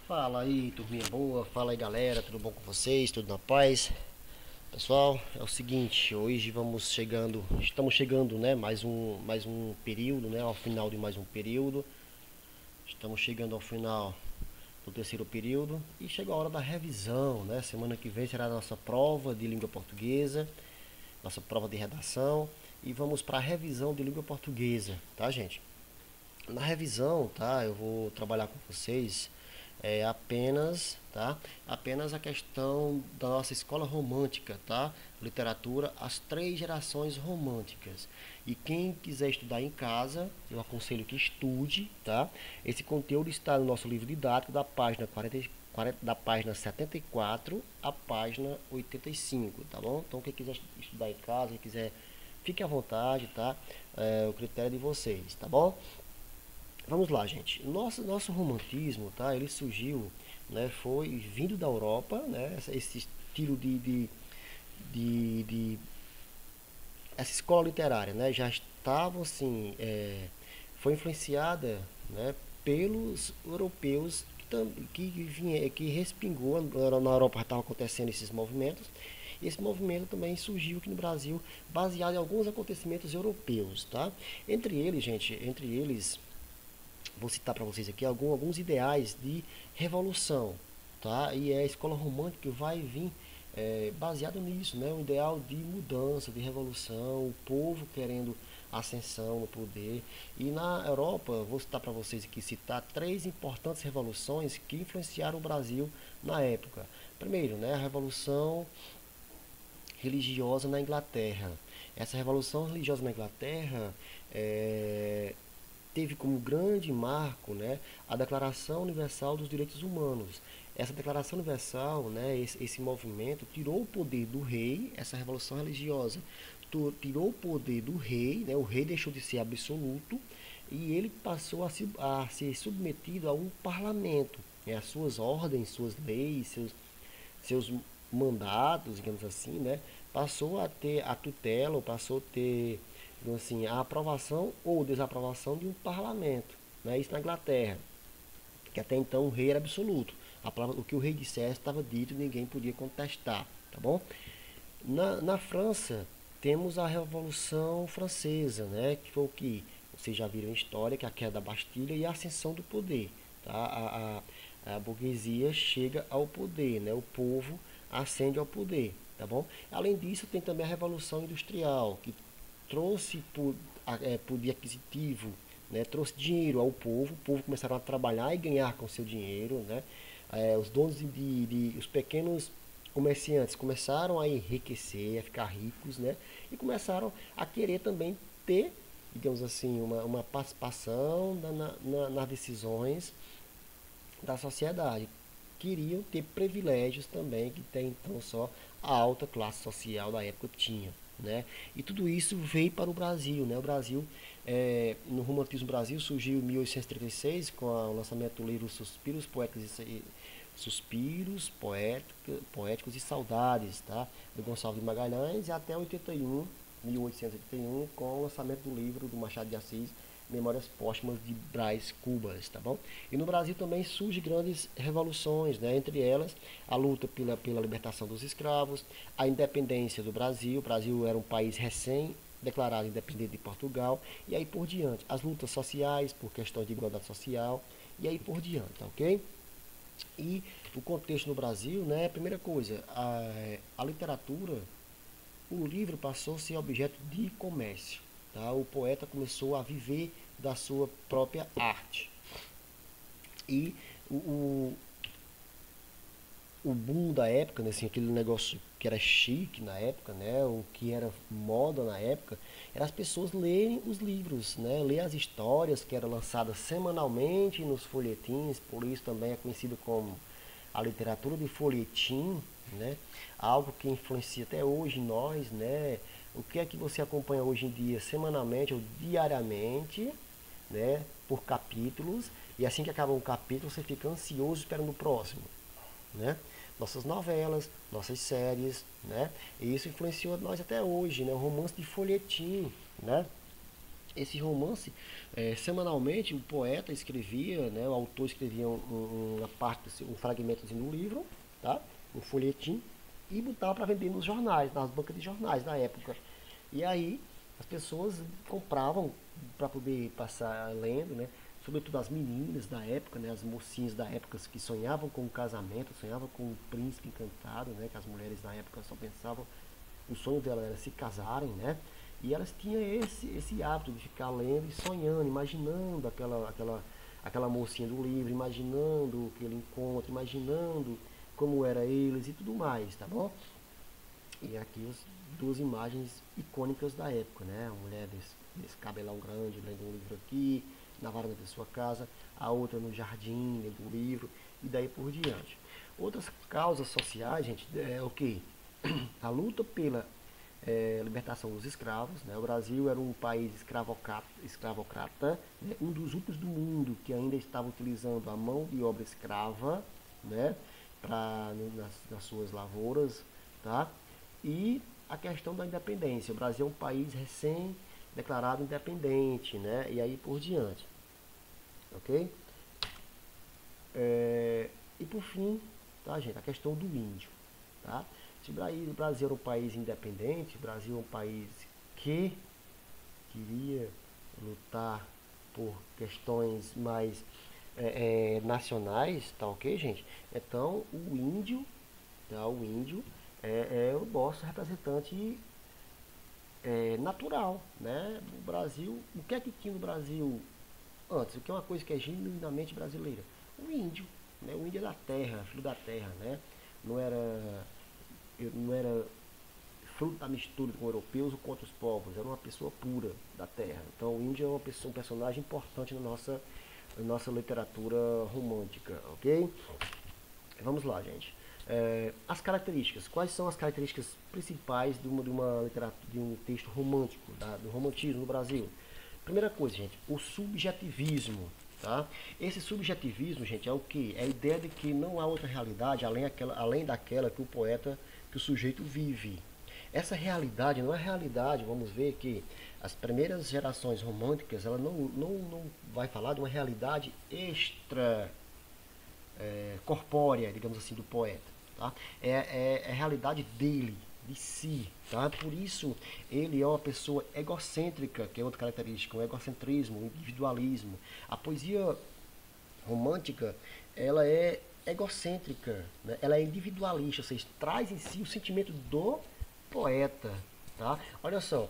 Fala aí, turminha boa, fala aí galera, tudo bom com vocês? Tudo na paz? Pessoal, é o seguinte, hoje estamos chegando, né, mais um período, né, ao final de mais um período. Estamos chegando ao final do terceiro período e chegou a hora da revisão, né? Semana que vem será a nossa prova de língua portuguesa, nossa prova de redação e vamos para a revisão de língua portuguesa, tá, gente? Na revisão, tá? Eu vou trabalhar com vocês apenas, tá? Apenas a questão da nossa escola romântica, tá? Literatura, as três gerações românticas. E quem quiser estudar em casa, eu aconselho que estude, tá? Esse conteúdo está no nosso livro didático da página 40, da página 74 à página 85, tá bom? Então quem quiser estudar em casa, quem quiser, fique à vontade, tá? O critério de vocês, tá bom? Vamos lá, gente. Nosso romantismo, tá? Ele surgiu, né? Foi vindo da Europa, né? Esse estilo de essa escola literária, né? Já estava assim, foi influenciada, né? Pelos europeus que respingou na Europa, já estava acontecendo esses movimentos. E esse movimento também surgiu aqui no Brasil, baseado em alguns acontecimentos europeus, tá? Entre eles, gente, entre eles vou citar para vocês aqui alguns ideais de revolução, tá? E a escola romântica vai vir baseado nisso, né? Um ideal de mudança, de revolução, o povo querendo ascensão no poder. E na Europa, vou citar para vocês aqui, citar três importantes revoluções que influenciaram o Brasil na época. Primeiro, né, a Revolução Religiosa na Inglaterra. Essa Revolução Religiosa na Inglaterra teve como grande marco, né, a Declaração Universal dos Direitos Humanos. Essa Declaração Universal, né, esse movimento tirou o poder do rei, essa revolução religiosa tirou o poder do rei, né, o rei deixou de ser absoluto e ele passou a ser submetido a um parlamento, né, as suas ordens, suas leis, seus mandatos, digamos assim, né, passou a ter a tutela, passou a ter, digamos assim, a aprovação ou desaprovação de um parlamento, né, isso na Inglaterra, que até então o rei era absoluto. O que o rei dissesse estava dito e ninguém podia contestar, tá bom? Na França, temos a Revolução Francesa, né, que foi o que vocês já viram em história, que é a queda da Bastilha e a ascensão do poder. Tá? A burguesia chega ao poder, né, o povo ascende ao poder. Tá bom? Além disso, tem também a Revolução Industrial, que trouxe poder aquisitivo, né, trouxe dinheiro ao povo, o povo começaram a trabalhar e ganhar com seu dinheiro, né, os donos os pequenos comerciantes começaram a enriquecer, a ficar ricos, né, e começaram a querer também ter, digamos assim, uma participação nas decisões da sociedade. Queriam ter privilégios também que até então só a alta classe social da época tinha, né? E tudo isso veio para o Brasil, né? O Brasil, no romantismo Brasil surgiu em 1836 com o lançamento do livro Poéticos e Saudades, tá? Do Gonçalves de Magalhães e até 1881 com o lançamento do livro do Machado de Assis, Memórias Póstumas de Brás Cubas, tá bom? E no Brasil também surgem grandes revoluções, né? Entre elas a luta pela libertação dos escravos, a independência do Brasil. O Brasil era um país recém declarado independente de Portugal, e aí por diante, as lutas sociais por questões de igualdade social, e aí por diante, tá ok? E o contexto no Brasil, né? Primeira coisa, a literatura, o livro passou a ser objeto de comércio. Tá? O poeta começou a viver da sua própria arte. E o, o boom da época, né, assim, aquele negócio que era chique na época, né, o que era moda na época, era as pessoas lerem os livros, né, ler as histórias que eram lançadas semanalmente nos folhetins, por isso também é conhecido como a literatura de folhetim, né, algo que influencia até hoje nós, né, o que é que você acompanha hoje em dia semanalmente ou diariamente, né, por capítulos, e assim que acaba um capítulo você fica ansioso esperando o próximo, né? Nossas novelas, nossas séries, né? E isso influenciou nós até hoje, né? O romance de folhetim, né? Esse romance, semanalmente, o poeta escrevia, né, o autor escrevia uma parte, um fragmentozinho do livro, tá? Um folhetim, e botava para vender nos jornais, nas bancas de jornais da época. E aí as pessoas compravam para poder passar lendo, né? Sobretudo as meninas da época, né? As mocinhas da época que sonhavam com o casamento, sonhavam com o príncipe encantado, né? Que as mulheres da época só pensavam, o sonho dela era se casarem, né? E elas tinham esse hábito de ficar lendo e sonhando, imaginando aquela mocinha do livro, imaginando aquele encontro, imaginando como era eles e tudo mais, tá bom? E aqui as duas imagens icônicas da época, né? A mulher desse cabelão grande lendo um livro aqui, na varanda de sua casa, a outra no jardim lendo um livro, e daí por diante. Outras causas sociais, gente, é o que? A luta pela libertação dos escravos, né? O Brasil era um país escravocrata, né? Um dos últimos do mundo que ainda estava utilizando a mão de obra escrava, né? Nas suas lavouras, tá? E a questão da independência. O Brasil é um país recém-declarado independente, né? E aí por diante, ok? E por fim, tá, gente? A questão do índio, tá? Se o Brasil era um país independente, o Brasil é um país que queria lutar por questões mais nacionais, tá ok, gente? Então o índio é o nosso representante natural, né? O Brasil, o que é que tinha no Brasil antes? O que é uma coisa que é genuinamente brasileira? O índio, né? O índio é da terra, filho da terra, né? Não era, não era fruto da mistura com europeus ou com outros povos, era uma pessoa pura da terra. Então o índio é um personagem importante na nossa literatura romântica, ok? Vamos lá, gente. As características. Quais são as características principais de uma literatura, de um texto romântico, do romantismo no Brasil? Primeira coisa, gente, o subjetivismo. Tá? Esse subjetivismo, gente, é o que? É a ideia de que não há outra realidade além daquela que o poeta, que o sujeito vive. Essa realidade não é realidade, vamos ver que as primeiras gerações românticas, ela não vai falar de uma realidade extra corpórea, digamos assim, do poeta. Tá? É a realidade dele, de si. Tá? Por isso, ele é uma pessoa egocêntrica, que é outra característica, um egocentrismo, um individualismo. A poesia romântica, ela é egocêntrica, né? Ela é individualista, ou seja, traz em si o sentimento do poeta. Tá? Olha só,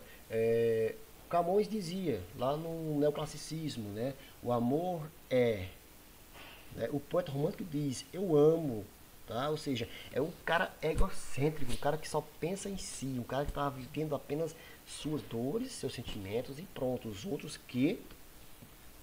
Camões dizia, lá no neoclassicismo, né? O amor é, né? O poeta romântico diz, eu amo, tá? Ou seja, é um cara egocêntrico, um cara que só pensa em si, um cara que está vivendo apenas suas dores, seus sentimentos e pronto. Os outros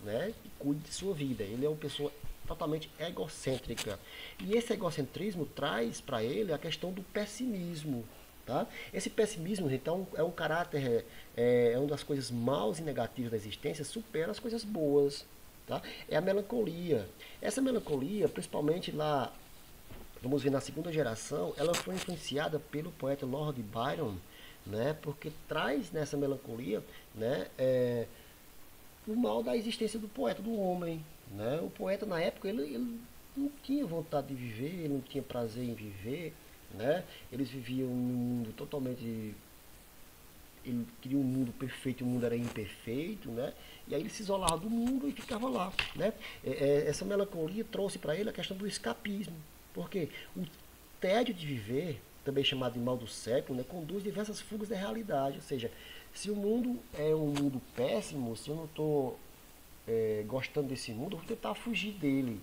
né, que cuide de sua vida. Ele é uma pessoa totalmente egocêntrica. E esse egocentrismo traz para ele a questão do pessimismo. Tá? Esse pessimismo, então, é um caráter, é uma das coisas maus e negativas da existência, supera as coisas boas. Tá? É a melancolia. Essa melancolia, principalmente lá, vamos ver na segunda geração, ela foi influenciada pelo poeta Lord Byron, né? Porque traz nessa melancolia, né, o mal da existência do poeta, do homem. Né? O poeta, na época, ele não tinha vontade de viver, ele não tinha prazer em viver. Né? Eles viviam num mundo totalmente. Ele queria um mundo perfeito e o mundo era imperfeito, né? E aí ele se isolava do mundo e ficava lá, né? Essa melancolia trouxe para ele a questão do escapismo, porque o tédio de viver, também chamado de mal do século, né, conduz diversas fugas da realidade, ou seja, se o mundo é um mundo péssimo, se eu não estou gostando desse mundo, eu vou tentar fugir dele.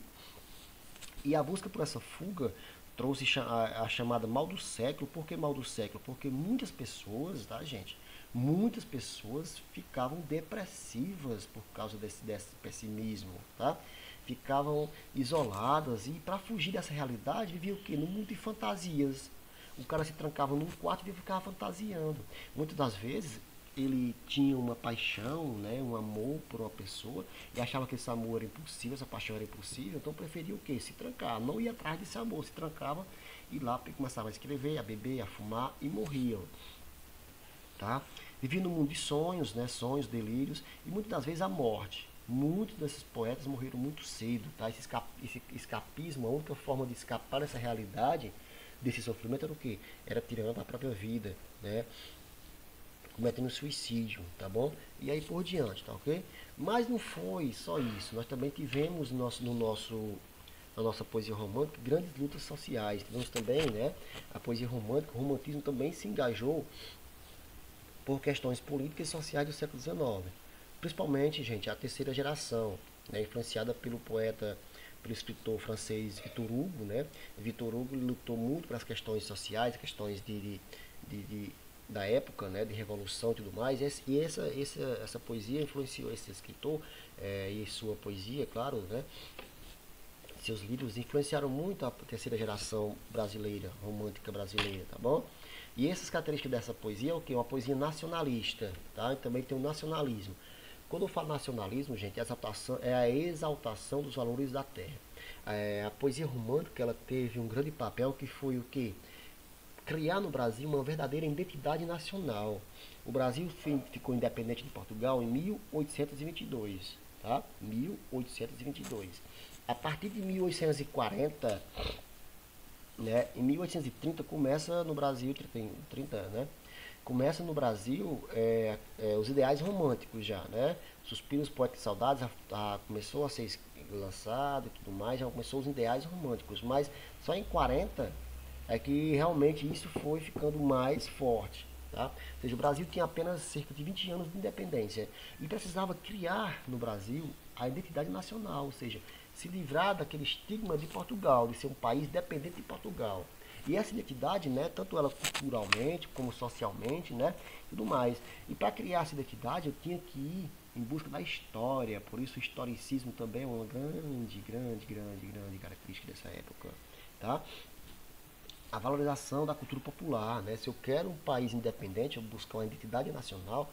E a busca por essa fuga trouxe a chamada mal do século. Por que mal do século? Porque muitas pessoas, tá, gente? Muitas pessoas ficavam depressivas por causa desse pessimismo, tá? Ficavam isoladas e para fugir dessa realidade vivia o quê? No mundo de fantasias. O cara se trancava num quarto e ficava fantasiando. Muitas das vezes ele tinha uma paixão, né, um amor por uma pessoa e achava que esse amor era impossível, essa paixão era impossível, então preferia o quê? Se trancar, não ia atrás desse amor, se trancava e lá começava a escrever, a beber, a fumar e morria, tá? Vivia num mundo de sonhos, né? Sonhos, delírios e muitas das vezes a morte. Muitos desses poetas morreram muito cedo, tá? Esse escapismo, a única forma de escapar dessa realidade, desse sofrimento era o quê? Era tirando a própria vida, né? Cometendo suicídio, tá bom? E aí por diante, tá ok? Mas não foi só isso. Nós também tivemos na nossa poesia romântica grandes lutas sociais. Tivemos também, né? A poesia romântica, o romantismo também se engajou por questões políticas e sociais do século XIX. Principalmente, gente, a terceira geração, né, influenciada pelo poeta, pelo escritor francês Victor Hugo, né? Victor Hugo lutou muito pelas questões sociais, questões de da época, né, de revolução e tudo mais. E essa poesia influenciou esse escritor e sua poesia, claro, né? Seus livros influenciaram muito a terceira geração brasileira, romântica brasileira, tá bom? E essas características dessa poesia é o que? Uma poesia nacionalista, tá? E também tem o nacionalismo. Quando eu falo nacionalismo, gente, é a exaltação dos valores da terra. A poesia romântica ela teve um grande papel que foi o que? Criar no Brasil uma verdadeira identidade nacional. O Brasil ficou independente de Portugal em 1822, tá? 1822. A partir de 1840, né, em 1830 começa no Brasil, 30, né? Começa no Brasil os ideais românticos já, né? Suspiros, Poetas e Saudades começou a ser lançado e tudo mais, já começou os ideais românticos, mas só em 40 é que realmente isso foi ficando mais forte. Tá? Ou seja, o Brasil tinha apenas cerca de 20 anos de independência e precisava criar no Brasil a identidade nacional, ou seja, se livrar daquele estigma de Portugal, de ser um país dependente de Portugal. E essa identidade, né, tanto ela culturalmente como socialmente, né, tudo mais. E para criar essa identidade eu tinha que ir em busca da história, por isso o historicismo também é uma grande característica dessa época, tá? A valorização da cultura popular, né? Se eu quero um país independente, eu buscar uma identidade nacional,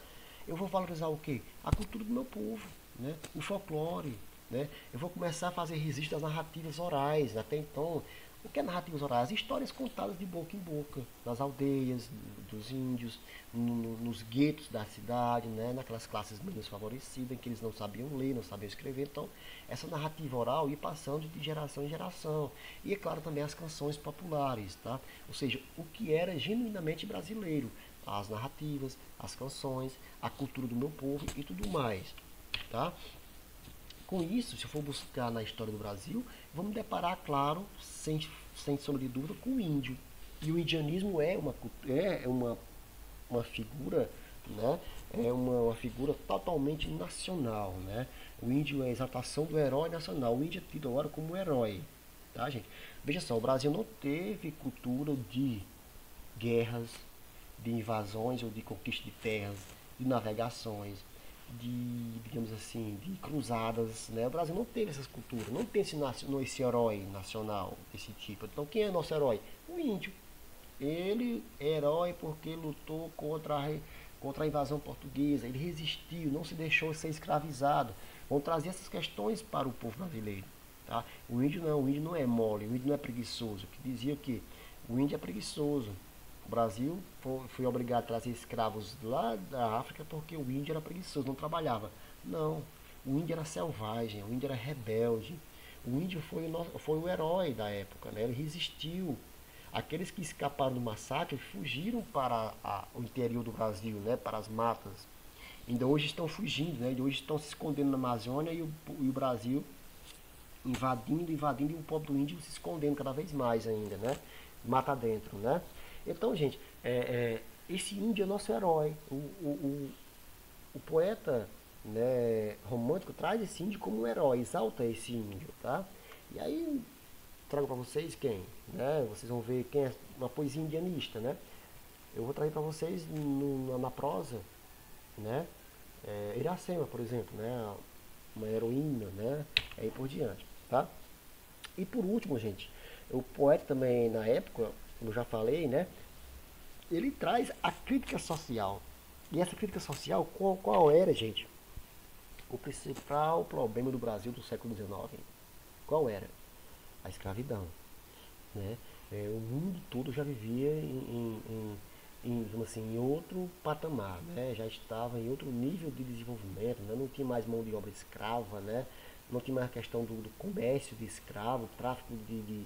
eu vou valorizar o quê? A cultura do meu povo, né? O folclore, né? Eu vou começar a fazer registro das narrativas orais. Até então, o que é narrativas orais? Histórias contadas de boca em boca, nas aldeias, dos índios, nos guetos da cidade, né? Naquelas classes menos favorecidas, em que eles não sabiam ler, não sabiam escrever. Então, essa narrativa oral ia passando de geração em geração. E, é claro, também as canções populares, tá? Ou seja, o que era genuinamente brasileiro. As narrativas, as canções, a cultura do meu povo e tudo mais, tá? Com isso, se eu for buscar na história do Brasil, vamos deparar, claro, sem sombra de dúvida, com o índio. E o indianismo uma figura, né? É uma figura totalmente nacional, né? O índio é a exaltação do herói nacional. O índio é tido agora como herói, tá, gente? Veja só, o Brasil não teve cultura de guerras, de invasões ou de conquista de terras, de navegações, digamos assim, de cruzadas, né? O Brasil não teve essas culturas, não tem esse herói nacional desse tipo. Então, quem é nosso herói? O índio. Ele é herói porque lutou contra a invasão portuguesa, ele resistiu, não se deixou ser escravizado. Vão trazer essas questões para o povo brasileiro. Tá? O índio não é mole, o índio não é preguiçoso. Que dizia que o índio é preguiçoso. O Brasil foi obrigado a trazer escravos lá da África porque o índio era preguiçoso, não trabalhava. Não, o índio era selvagem, o índio era rebelde. O índio foi o herói da época, né? Ele resistiu. Aqueles que escaparam do massacre fugiram para o interior do Brasil, né? Para as matas. Ainda hoje estão fugindo, né? E hoje estão se escondendo na Amazônia e o Brasil invadindo e o povo do índio se escondendo cada vez mais ainda, né? Mata dentro, né? Então, gente, esse índio é nosso herói. O poeta, né, romântico traz esse índio como um herói, exalta esse índio, tá? E aí trago para vocês quem, né? Vocês vão ver quem é uma poesia indianista, né? Eu vou trazer para vocês na prosa, né? Iracema, por exemplo, né? Uma heroína, né? Aí por diante, tá? E por último, gente, o poeta também na época, como eu já falei, né? Ele traz a crítica social. E essa crítica social, qual era, gente? O principal problema do Brasil do século XIX. Qual era? A escravidão, né? O mundo todo já vivia vamos assim, em outro patamar, né? Já estava em outro nível de desenvolvimento, né? Não tinha mais mão de obra escrava, né? Não tinha mais a questão do comércio de escravo, tráfico de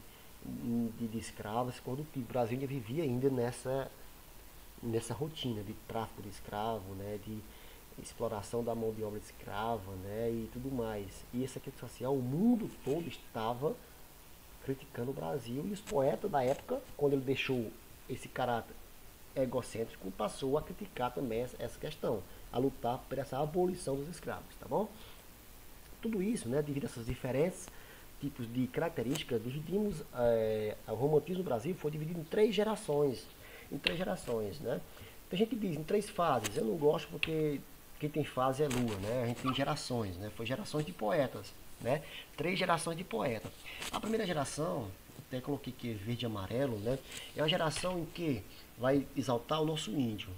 escravos, quando o Brasil ainda vivia ainda nessa rotina de tráfico de escravo, né? De exploração da mão de obra escrava, né? E tudo mais. E essa questão social, o mundo todo estava criticando o Brasil, e os poetas da época, quando ele deixou esse caráter egocêntrico, passou a criticar também essa questão, a lutar por essa abolição dos escravos, tá bom? Tudo isso, né, devido a essas diferentes tipos de características, dividimos, o romantismo no Brasil foi dividido em três gerações, né? Tem gente que diz em três fases, eu não gosto porque quem tem fase é lua, né? A gente tem gerações, né? Foi gerações de poetas, né? Três gerações de poetas. A primeira geração, até coloquei aqui verde e amarelo, né? É uma geração em que vai exaltar o nosso índio.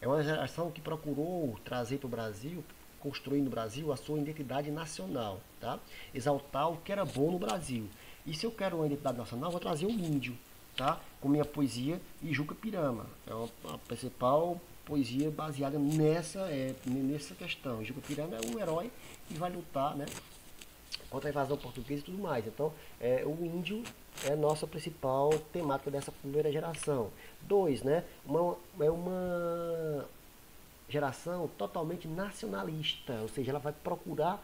É uma geração que procurou trazer para o Brasil, construir no Brasil a sua identidade nacional, tá? Exaltar o que era bom no Brasil. E se eu quero uma identidade nacional, vou trazer o índio, tá? Com minha poesia Ijuca Pirama. É a principal poesia baseada nessa questão. Ijuca Pirama é um herói que vai lutar, né, contra a invasão portuguesa e tudo mais. Então, o índio é a nossa principal temática dessa primeira geração. Dois, né? É uma geração totalmente nacionalista, ou seja, ela vai procurar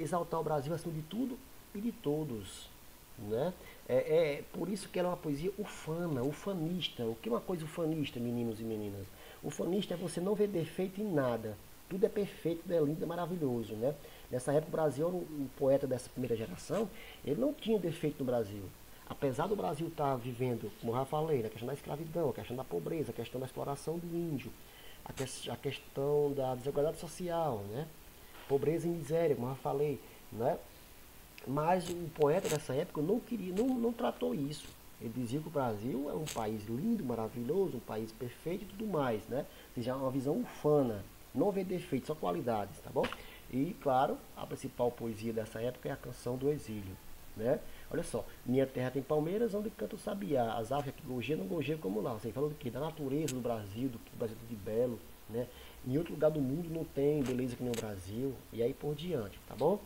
exaltar o Brasil acima de tudo e de todos. Né? É por isso que ela é uma poesia ufana, ufanista. O que é uma coisa ufanista, meninos e meninas? Ufanista é você não ver defeito em nada. Tudo é perfeito, tudo é lindo, é maravilhoso. Né? Nessa época, o Brasil, o poeta dessa primeira geração, ele não tinha defeito no Brasil. Apesar do Brasil estar vivendo, como eu já falei, a questão da escravidão, a questão da pobreza, a questão da exploração do índio, a questão da desigualdade social, né? Pobreza e miséria, como eu já falei, né? Mas o poeta dessa época não queria, não tratou isso. Ele dizia que o Brasil é um país lindo, maravilhoso, um país perfeito e tudo mais, né? Ou seja, uma visão ufana, não vê defeitos, só qualidades, tá bom? E, claro, a principal poesia dessa época é a Canção do Exílio, né? Olha só, minha terra tem palmeiras onde canta o sabiá, as aves que gorjeiam não gorjeiam como lá. Você falou do que? Da natureza do Brasil, do que o Brasil tem de belo, né? Em outro lugar do mundo não tem beleza que nem o Brasil, e aí por diante, tá bom?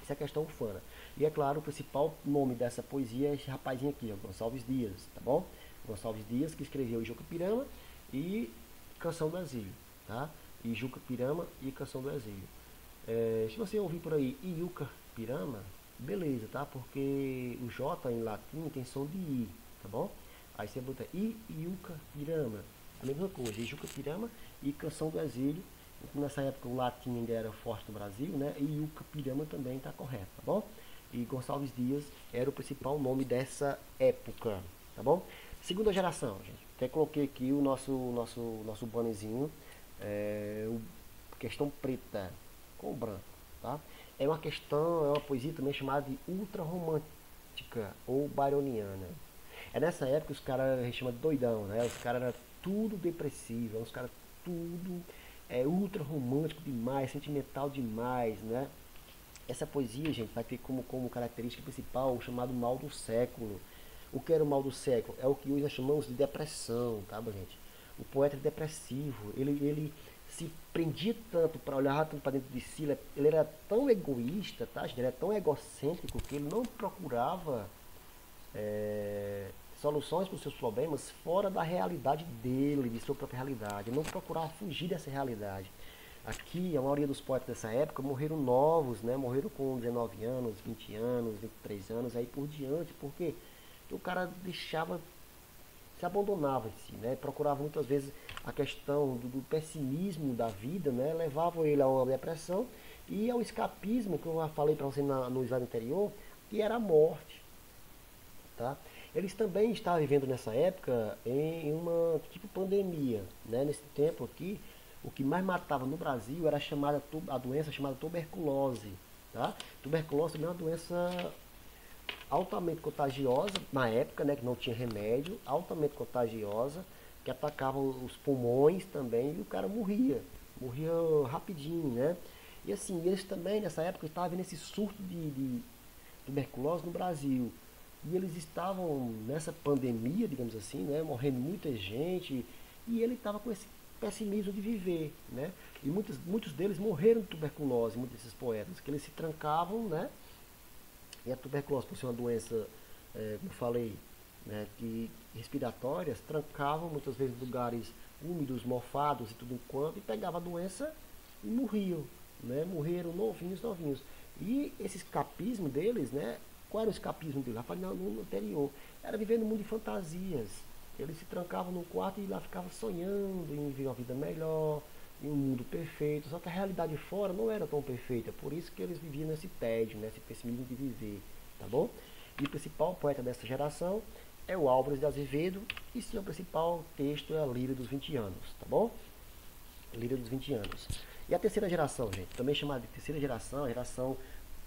Essa é a questão ufana. E é claro, o principal nome dessa poesia é esse rapazinho aqui, ó, Gonçalves Dias, tá bom? Gonçalves Dias, que escreveu Ijuca Pirama e Canção do Exílio, tá? Ijuca Pirama e Canção do Exílio. Se você ouvir por aí Iuca Pirama, beleza, tá? Porque o J em latim tem som de I, tá bom? Aí você bota Iuca Pirama, a mesma coisa, Ijuca Pirama e Canção do Exílio. Nessa época o latim ainda era forte no Brasil, né? E o Capirama também está correto, tá bom? E Gonçalves Dias era o principal nome dessa época, tá bom? Segunda geração, gente. Até coloquei aqui o nosso bannerzinho, questão preta com branco, tá? É uma questão, é uma poesia também chamada de ultra romântica ou byroniana. É nessa época que os caras chamam de doidão, né? Os caras eram tudo depressivo, os caras tudo ultra romântico demais, sentimental demais, né? Essa poesia, gente, vai ter como característica principal o chamado mal do século. O que era o mal do século? É o que hoje nós chamamos de depressão, tá, gente? O poeta é depressivo, ele se prendia tanto para olhar tanto para dentro de si, ele era tão egoísta, tá, gente? Ele era tão egocêntrico que ele não procurava soluções para os seus problemas fora da realidade dele, de sua própria realidade. Não procurar fugir dessa realidade. Aqui, a maioria dos poetas dessa época morreram novos, né? Morreram com 19 anos, 20 anos, 23 anos, aí por diante. Por quê? Porque o cara deixava, se abandonava em si, né? Procurava muitas vezes a questão do pessimismo da vida, né? Levava ele a uma depressão e ao escapismo, que eu já falei para você no slide anterior, que era a morte, tá? Eles também estavam vivendo nessa época em uma tipo pandemia, né? Nesse tempo aqui, o que mais matava no Brasil era a doença chamada tuberculose, tá? Tuberculose também é uma doença altamente contagiosa na época, né? Que não tinha remédio, altamente contagiosa, que atacava os pulmões também e o cara morria rapidinho, né? E assim, eles também nessa época estavam vendo esse surto de tuberculose no Brasil. e eles estavam nessa pandemia, digamos assim, né, morrendo muita gente, e ele estava com esse pessimismo de viver, né? E muitos deles morreram de tuberculose, muitos desses poetas, que eles se trancavam, né? E a tuberculose, por ser uma doença, como eu falei, né, que respiratórias, trancavam muitas vezes em lugares úmidos, mofados e tudo quanto, e pegava a doença e morriam, né? Morreram novinhos, novinhos. E esse escapismo deles, né? Qual era o escapismo deles? Rapaz, no anterior, era viver no mundo de fantasias. Eles se trancavam num quarto e lá ficavam sonhando em viver uma vida melhor, em um mundo perfeito. Só que a realidade fora não era tão perfeita. Por isso que eles viviam nesse tédio, nesse pessimismo de viver, tá bom? E o principal poeta dessa geração é o Álvares de Azevedo, e seu principal texto é a Líria dos 20 anos, tá bom? Líria dos 20 anos. E a terceira geração, gente, também chamada de terceira geração, a geração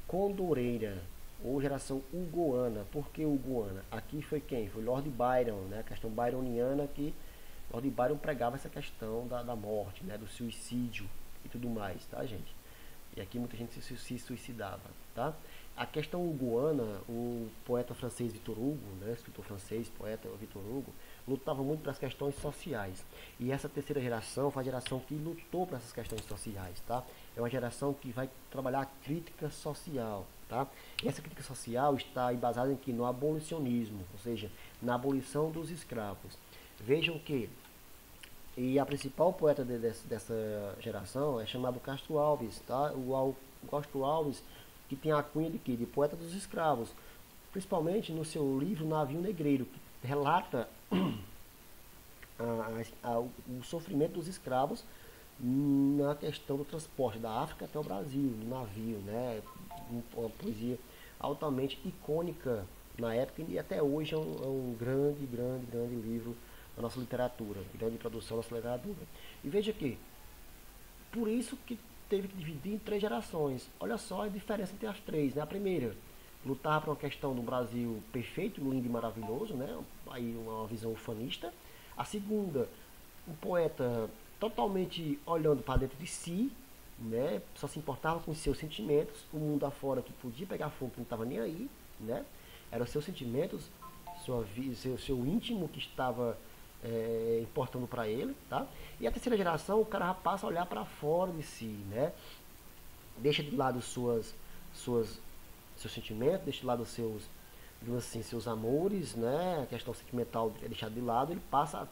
condoreira, ou geração hugoana. Por que hugoana? Aqui foi quem? Foi Lord Byron, né? A questão byroniana, que Lord Byron pregava essa questão da morte, né? Do suicídio e tudo mais, tá, gente? E aqui muita gente se suicidava, tá? A questão hugoana, o poeta francês Victor Hugo, né, escritor francês, poeta Victor Hugo, lutava muito para as questões sociais. E essa terceira geração foi a geração que lutou para essas questões sociais, tá? É uma geração que vai trabalhar a crítica social, tá? E essa crítica social está embasada em que? No abolicionismo, ou seja, na abolição dos escravos. Vejam que a principal poeta dessa geração é chamado Castro Alves, tá? O Castro Alves, que tem a cunha de quê? De poeta dos escravos, principalmente no seu livro Navio Negreiro, que relata o sofrimento dos escravos na questão do transporte da África até o Brasil, no navio, né? Uma poesia altamente icônica na época e até hoje é um grande, grande, grande livro da nossa literatura, grande produção da nossa literatura. E veja aqui, por isso que teve que dividir em três gerações. Olha só a diferença entre as três, né? A primeira, lutar por uma questão do Brasil perfeito, lindo e maravilhoso, né? Aí uma visão ufanista. A segunda, um poeta totalmente olhando para dentro de si, né? Só se importava com os seus sentimentos, o mundo afora que podia pegar fogo, que não estava nem aí, né? Eram os seus sentimentos, seu íntimo que estava importando para ele, tá? E a terceira geração, o cara já passa a olhar para fora de si, né? Deixa de lado seus sentimentos, deixa de lado seus amores, né? A questão sentimental é deixada de lado, ele passa a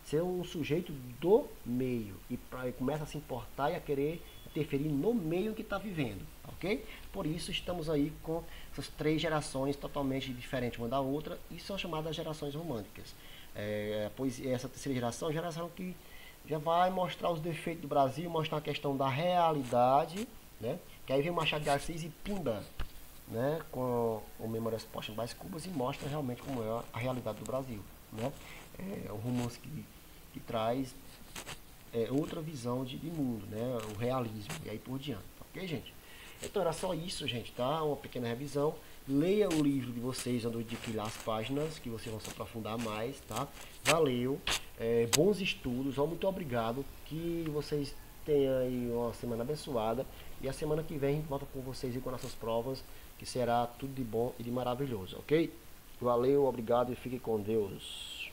ser um sujeito do meio e começa a se importar e a querer interferir no meio em que está vivendo, ok? Por isso estamos aí com essas três gerações totalmente diferentes uma da outra e são chamadas gerações românticas. Pois essa terceira geração é a geração que já vai mostrar os defeitos do Brasil, mostrar a questão da realidade, né? Que aí vem Machado de Assis e pimba, né? Com o Memórias Póstumas das Cubas e mostra realmente como é a realidade do Brasil, né? É um romance que traz outra visão de mundo, né? O realismo e aí por diante, ok, gente? Então era só isso, gente, tá? Uma pequena revisão. Leia o livro de vocês, onde eu indiquei lá as páginas, que vocês vão se aprofundar mais, tá? Valeu, bons estudos, muito obrigado, que vocês tenham aí uma semana abençoada, e a semana que vem a gente volta com vocês e com nossas provas, que será tudo de bom e de maravilhoso, ok? Valeu, obrigado e fique com Deus.